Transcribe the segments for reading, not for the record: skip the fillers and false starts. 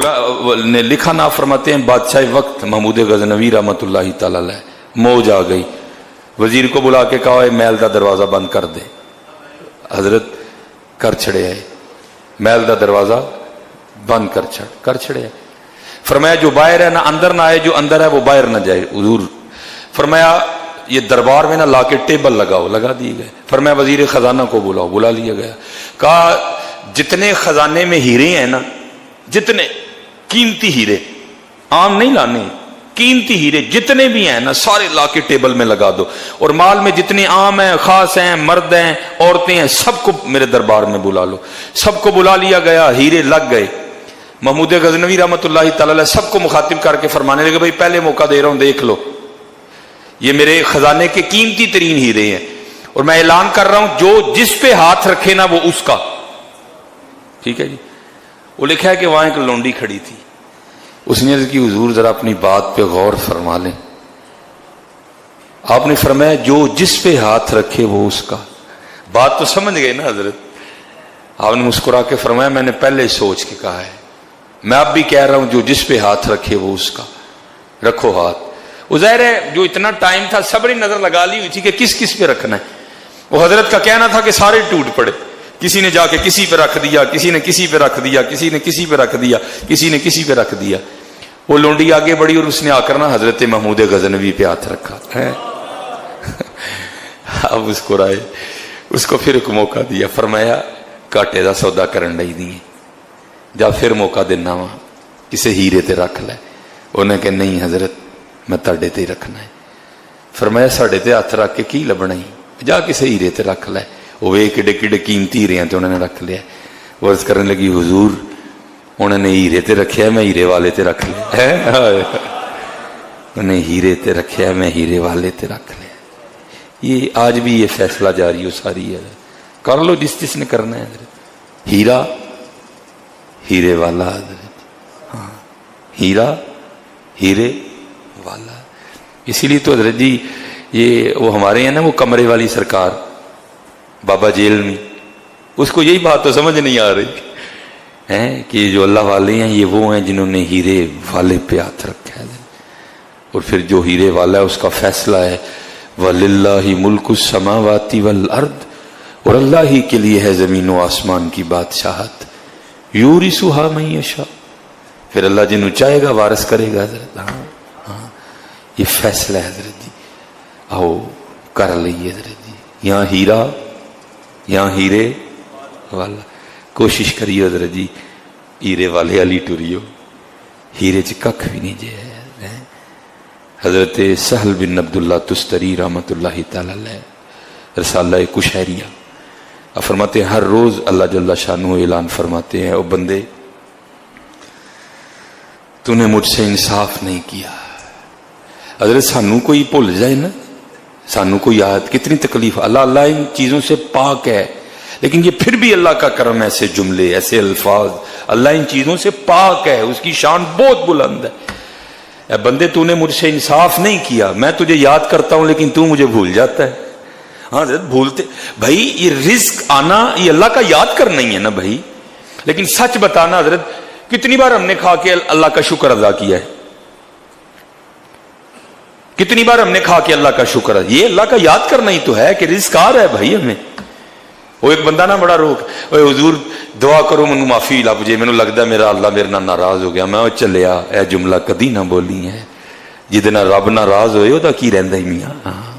ने लिखा ना फरमाते हैं बादशाह वक्त महमूद गजनवी रहमतुल्लाह तआला अलैह मौज आ गई, वजीर को बुला के कहा महल का दरवाजा बंद कर दे। हजरत कर छड़े है, महल का दरवाजा बंद कर छड़े। फरमाया जो बाहर है ना अंदर ना आए, जो अंदर है वो बाहर ना जाए। हुजूर फरमाया ये दरबार में ना लाके टेबल लगाओ, लगा दिए गए। फरमाया वजीर खजाना को बुलाओ, बुला लिया गया। कहा जितने खजाने में हीरे हैं ना, जितने कीमती हीरे, आम नहीं लाने, कीमती हीरे जितने भी हैं ना सारे लाके टेबल में लगा दो। और माल में जितने आम हैं, खास हैं, मर्द हैं, औरतें हैं, सबको मेरे दरबार में बुला लो। सबको बुला लिया गया, हीरे लग गए। महमूद गजनवी रहमतुल्लाह तआला अलैह सबको मुखातिब करके फरमाने लगे भाई पहले मौका दे रहा हूं, देख लो ये मेरे खजाने के कीमती तरीन हीरे हैं और मैं ऐलान कर रहा हूं जो जिस पे हाथ रखे ना वो उसका। ठीक है जी। वो लिखा है कि वहां एक लौंडी खड़ी थी, उसने अर्ज की हुजूर जरा अपनी बात पे गौर फरमा लें। आपने फरमाया जो जिस पे हाथ रखे वो उसका। बात तो समझ गए ना हजरत। आपने मुस्कुरा के फरमाया मैंने पहले सोच के कहा है, मैं अब भी कह रहा हूं जो जिस पे हाथ रखे वो उसका। रखो हाथ। वो ज़ाहिर है जो इतना टाइम था सबने नजर लगा ली हुई थी कि किस किस पे रखना है। वो हजरत का कहना था कि सारे टूट पड़े, किसी ने जाके किसी पे रख दिया, किसी ने किसी पे रख दिया, किसी ने किसी पे रख दिया, किसी ने किसी पे रख दिया। वो लोंडी आगे बढ़ी और उसने आकर ना हजरत महमूद गजनवी पे हाथ रखा है। अब उसको राय उसको फिर एक मौका दिया, फरमाया घाटे का सौदा करन लई दी जा फिर मौका देना वा, किसे हीरे ते रख लै। उन्हें कहा नहीं हजरत मैं ताड़े ते रखना है। फरमाया साढ़े ते हथ रख के की लभना ही, जा किसे हीरे ते रख लै। वो वे किडे किडे कीमती हीरे तो उन्होंने रख लिया। वो अर्ज करने लगी हुजूर उन्होंने हीरे ते रखे मैं हीरे वाले ते रख लिया है, उन्हें हीरे ते रखे मैं हीरे वाले ते रख लिया। ये आज भी ये फैसला जारी हो सारी है, कर लो जिस जिसने करना है। हीरा हीरे वाला, हाँ हीरा हीरे वाला। इसीलिए तो हजरत जी ये वो हमारे यहाँ ना वो कमरे वाली सरकार बाबा जेल में, उसको यही बात तो समझ नहीं आ रही है कि जो अल्लाह वाले हैं ये वो हैं जिन्होंने हीरे वाले पे हाथ रखा है। और फिर जो हीरे वाला है उसका फैसला है वलिल्लाहि मुल्कुस समावाति वल अर्द, और अल्लाह ही के लिए है जमीन व आसमान की बादशाहत। यूरिसुहा मन यशा, फिर अल्लाह जिन्हों चाहेगा वारिस करेगा। हजरत हाँ हाँ ये फैसला है हजरत जी। आओ कर लीजिए हजरत जी, यहाँ हीरा यहाँ हीरे वाला। कोशिश करियो हजरत जी हीरे वाले अली टुरियो, हीरे च कख भी नहीं जे है। हजरत सहल बिन अब्दुल्ला तुस्तरी रहमतुल्लाह तआला अलैह रसाला कुशैरिया फरमाते हैं हर रोज अल्लाह जल्ला शानहू ऐलान फरमाते हैं ओ बंदे तूने मुझसे इंसाफ नहीं किया। हजरत सानू कोई भूल जाए ना, सानू कोई याद, कितनी तकलीफ। अल्लाह अल्लाह इन चीजों से पाक है, लेकिन ये फिर भी अल्लाह का करम, ऐसे जुमले ऐसे अल्फाज, अल्लाह इन चीजों से पाक है, उसकी शान बहुत बुलंद है। बंदे तूने मुझसे इंसाफ नहीं किया, मैं तुझे याद करता हूं लेकिन तू मुझे भूल जाता है। हाँ भूलते भाई, ये रिस्क आना ये अल्लाह का याद करना ही है ना भाई। लेकिन सच बताना हजरत कितनी बार हमने खा के अल्लाह का शुक्र अदा किया है, कितनी बार हमने खा के अल्लाह का शुक्र, ये अल्लाह का याद करना ही तो है कि रिस्क आ रहा है भाई हमें। वो एक बंदा ना बड़ा रोक, हुजूर दुआ करो मैनू माफी लभ जे, मैनू लगता मेरा अल्लाह मेरे नाल नाराज हो गया। मैं चलिया यह जुमला कदी ना बोली है, जिदे नाल रब नाराज होए ओदा की रहिंदा ही मियां। हाँ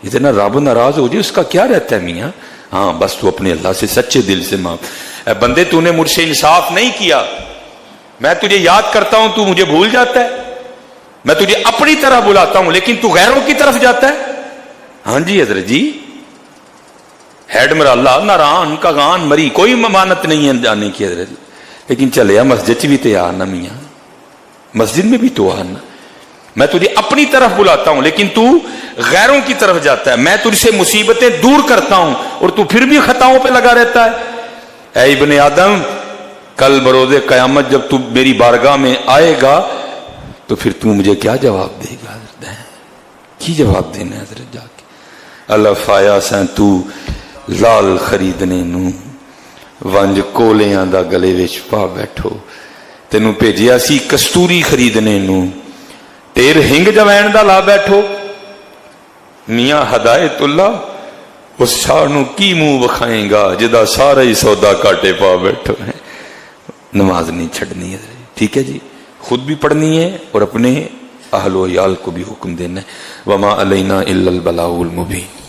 जिदे नाल रब नाराज हो जाए उसका क्या रहता है मियां। हाँ बस तू अपने अल्लाह से सच्चे दिल से मांग। बंदे तूने मुझसे इंसाफ नहीं किया, मैं तुझे याद करता हूं तू मुझे भूल जाता है, मैं तुझे अपनी तरह बुलाता हूं लेकिन तू गैरों की तरफ जाता है। हाँ जी हजरत जी, हेड मेरा अल्लाह नारान का गान मरी, कोई ममानत नहीं है जाने की हजरत, लेकिन चले मस्जिद भी तो आना मियां, मस्जिद में भी तो आना। मैं तुझे अपनी तरफ बुलाता हूं लेकिन तू गैरों की तरफ जाता है। मैं तुझसे मुसीबतें दूर करता हूं और तू फिर भी खताओं पे लगा रहता है। ऐ इब्ने आदम, कल बरोज़े कयामत जब तू मेरी बारगाह में आएगा तो फिर तू मुझे क्या जवाब देगा? की जवाब देना है हजरत जाके? अल्लाह फाया सैं तू लाल खरीदने नू वंज कोलियां दा गले विच पा बैठो, تینوں بھیجیا سی کستوری خریدنے نو، ٹیر ہنگ جوین دا لا بیٹھو۔ میاں ہدایت اللہ اس شاہ نو کی منہ بکھائیں گا جدا سارا ہی سودا کاٹے پا بیٹھو ہے۔ نماز نہیں چھڑنی ہے، ٹھیک ہے جی، خود بھی پڑھنی ہے اور اپنے اہل و عیال کو بھی حکم دینا ہے۔ وما علینا الا البلاغ المبین۔